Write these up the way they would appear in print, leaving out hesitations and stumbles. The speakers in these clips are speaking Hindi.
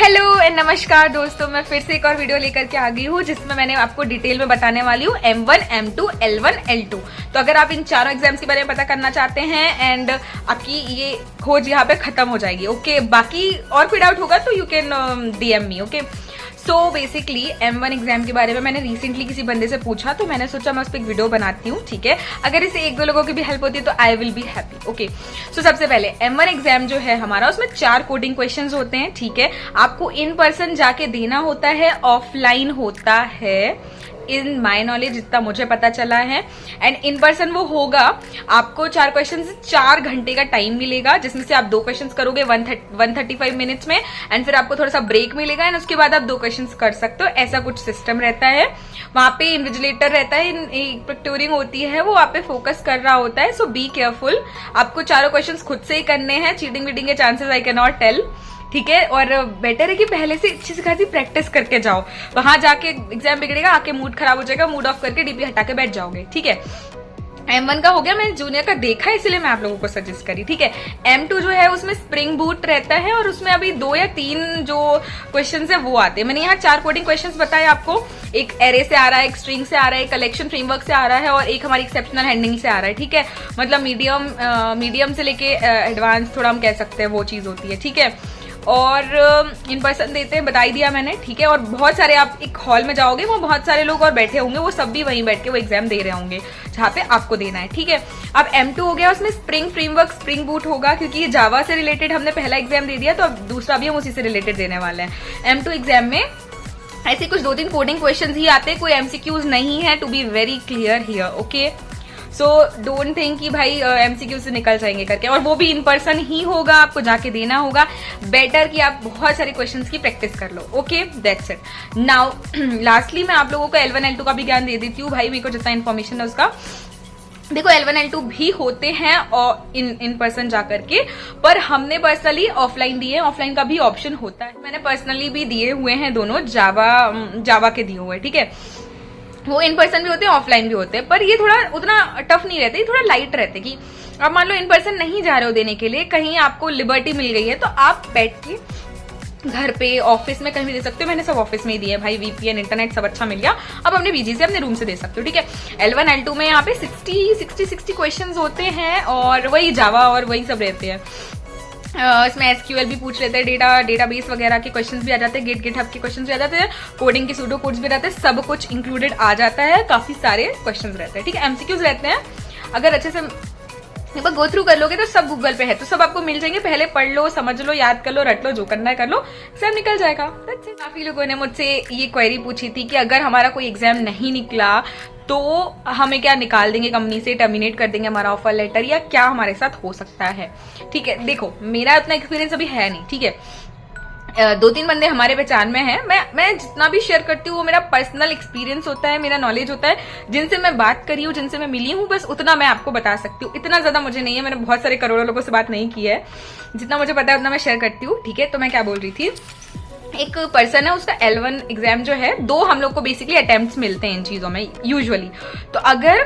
हेलो एंड नमस्कार दोस्तों, मैं फिर से एक और वीडियो लेकर के आ गई हूँ जिसमें मैंने आपको डिटेल में बताने वाली हूँ M1, M2, L1, L2। तो अगर आप इन चारों एग्जाम्स के बारे में पता करना चाहते हैं एंड आपकी ये खोज यहाँ पे खत्म हो जाएगी। ओके, बाकी और कोई डाउट होगा तो you can DM me. Okay, so basically M1 exam के बारे में मैंने रिसेंटली किसी बंदे से पूछा, तो मैंने सोचा मैं उस पर एक वीडियो बनाती हूँ। ठीक है, अगर इससे एक दो लोगों की भी हेल्प होती है तो I will be happy. Okay, so सबसे पहले M1 एग्जाम जो है हमारा, उसमें 4 कोडिंग क्वेश्चंस होते हैं। ठीक है, आपको इन पर्सन जाके देना होता है, ऑफलाइन होता है इन माई नॉलेज, जितना मुझे पता चला है। एंड इन पर्सन वो होगा, आपको 4 क्वेश्चन 4 घंटे का टाइम मिलेगा, जिसमें से आप 2 क्वेश्चन करोगे 135 मिनट्स में, एंड फिर आपको थोड़ा सा ब्रेक मिलेगा एंड उसके बाद आप 2 क्वेश्चन कर सकते हो। ऐसा कुछ सिस्टम रहता है। वहां पे इन्विजिलेटर रहता है, प्रोक्टोरिंग होती है, वो आप पे फोकस कर रहा होता है। सो बी केयरफुल, आपको चारों क्वेश्चन खुद से ही करने हैं। चीटिंग वीटिंग के chances I can not tell. ठीक है, और बेटर है कि पहले से अच्छी से खासी प्रैक्टिस करके जाओ। वहां जाके एग्जाम बिगड़ेगा, आके मूड खराब हो जाएगा, मूड ऑफ करके डीपी हटा के बैठ जाओगे। ठीक है, M1 का हो गया, मैंने जूनियर का देखा है इसलिए मैं आप लोगों को सजेस्ट करी। ठीक है, M2 जो है उसमें स्प्रिंग बूट रहता है और उसमें अभी 2 या 3 जो क्वेश्चंस है वो आते हैं। मैंने यहाँ 4 कोडिंग क्वेश्चंस बताए आपको। एक एरे से आ रहा है, एक स्ट्रिंग से आ रहा है, एक कलेक्शन फ्रेमवर्क से आ रहा है और एक हमारी एक्सेप्शनल हैंडलिंग से आ रहा है। ठीक है, मतलब मीडियम से लेके एडवांस थोड़ा हम कह सकते हैं वो चीज होती है। ठीक है, और इन पर्सन देते हैं, बता ही दिया मैंने। ठीक है, और बहुत सारे, आप एक हॉल में जाओगे, वो बहुत सारे लोग और बैठे होंगे, वो सब भी वहीं बैठ के वो एग्जाम दे रहे होंगे जहाँ पे आपको देना है। ठीक है, अब M2 हो गया, उसमें स्प्रिंग फ्रेमवर्क, स्प्रिंग बूट होगा, क्योंकि ये जावा से रिलेटेड हमने पहला एग्जाम दे दिया, तो अब दूसरा भी हम उसी से रिलेटेड देने वाले हैं। M2 एग्जाम में ऐसे कुछ 2-3 कोडिंग क्वेश्चन ही आते हैं, कोई MCQs नहीं है, to be very clear here. Okay, so don't think कि भाई MCQ से निकल जाएंगे करके, और वो भी इन पर्सन ही होगा, आपको जाके देना होगा। बेटर कि आप बहुत सारे क्वेश्चंस की प्रैक्टिस कर लो। Okay, that's it. Now lastly मैं आप लोगों को L1, L2 का भी ज्ञान दे देती हूँ। भाई मेरे को जितना इन्फॉर्मेशन है उसका, देखो L1, L2 भी होते हैं और इन पर्सन जाकर के, पर हमने ऑफलाइन दिए हैं। ऑफलाइन का भी ऑप्शन होता है, मैंने पर्सनली भी दिए हुए हैं, दोनों जावा के दिए हुए हैं। ठीक है, वो इन पर्सन भी होते हैं, ऑफलाइन भी होते हैं, पर ये थोड़ा उतना टफ नहीं रहते, थोड़ा लाइट रहते। कि अब मान लो इन पर्सन नहीं जा रहे हो देने के लिए, कहीं आपको लिबर्टी मिल गई है, तो आप बैठ के घर पे, ऑफिस में कहीं भी दे सकते हो। मैंने सब ऑफिस में ही दिए भाई, VPN इंटरनेट सब अच्छा मिल गया, अब अपने BG से अपने रूम से दे सकते हो। ठीक है, L1, L2 में यहाँ पे 60 क्वेश्चन होते हैं और वही जावा और वही सब रहते हैं। इसमें SQL भी पूछ लेते हैं, डेटाबेस वगैरह के क्वेश्चंस भी आ जाते हैं, गिटहब के क्वेश्चंस भी आ जाते हैं, कोडिंग के सूडो कोड्स भी रहते हैं, सब कुछ इंक्लूडेड आ जाता है। काफी सारे क्वेश्चंस रहते हैं। ठीक है, MCQs रहते हैं, अगर अच्छे से एक बार गो थ्रू कर लोगे तो सब गूगल पे है, तो सब आपको मिल जाएंगे। पहले पढ़ लो, समझ लो, याद कर लो, रट लो, जो करना है कर लो, सब निकल जाएगा। काफी लोगों ने मुझसे ये क्वेरी पूछी थी कि अगर हमारा कोई एग्जाम नहीं निकला तो हमें क्या निकाल देंगे कंपनी से, टर्मिनेट कर देंगे हमारा ऑफर लेटर, या क्या हमारे साथ हो सकता है। ठीक है, देखो मेरा उतना एक्सपीरियंस अभी है नहीं। ठीक है, 2-3 बंदे हमारे पहचान में हैं। मैं जितना भी शेयर करती हूँ वो मेरा पर्सनल एक्सपीरियंस होता है, मेरा नॉलेज होता है, जिनसे मैं बात करी हूँ, जिनसे मैं मिली हूँ, बस उतना मैं आपको बता सकती हूँ। इतना ज्यादा मुझे नहीं है, मैंने बहुत सारे करोड़ों लोगों से बात नहीं की है, जितना मुझे पता है उतना मैं शेयर करती हूँ। ठीक है, तो मैं क्या बोल रही थी, एक पर्सन है, उसका L1 एग्जाम जो है, 2 हम लोग को बेसिकली अटेम्प्ट्स मिलते हैं इन चीजों में यूजुअली। तो अगर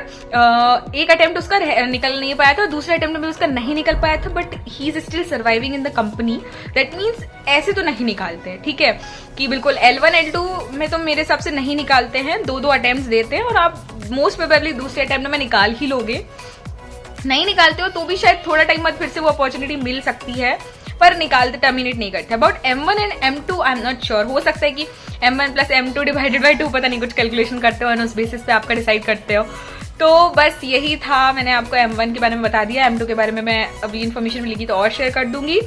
एक अटेम्प्ट उसका निकल नहीं पाया था, दूसरे अटेम्प्ट में उसका नहीं निकल पाया था, but he is still surviving in the company, that means ऐसे तो नहीं निकालते हैं। ठीक है, कि बिल्कुल L1, L2 में तो मेरे हिसाब से नहीं निकालते हैं, 2-2 अटेम्प्ट देते हैं और आप मोस्ट प्रोबेबली दूसरे अटेम्प्ट में निकाल ही लोगे। नहीं निकालते हो तो भी शायद थोड़ा टाइम बाद फिर से वो अपॉर्चुनिटी मिल सकती है, पर निकालते, टर्मिनेट नहीं करते। About M1 and M2 I am not sure, हो सकता है कि M1 + M2 डिवाइडेड बाई 2, पता नहीं, कुछ कैलकुलेशन करते हो और उस बेसिस पे आपका डिसाइड करते हो। तो बस यही था, मैंने आपको M1 के बारे में बता दिया, M2 के बारे में मैं अभी इन्फॉर्मेशन मिलेगी तो और शेयर कर दूंगी,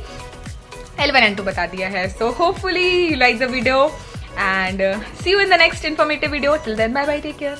L1, L2 बता दिया है। So hopefully you like the video and see you in the next informative video. Till then bye bye, take care.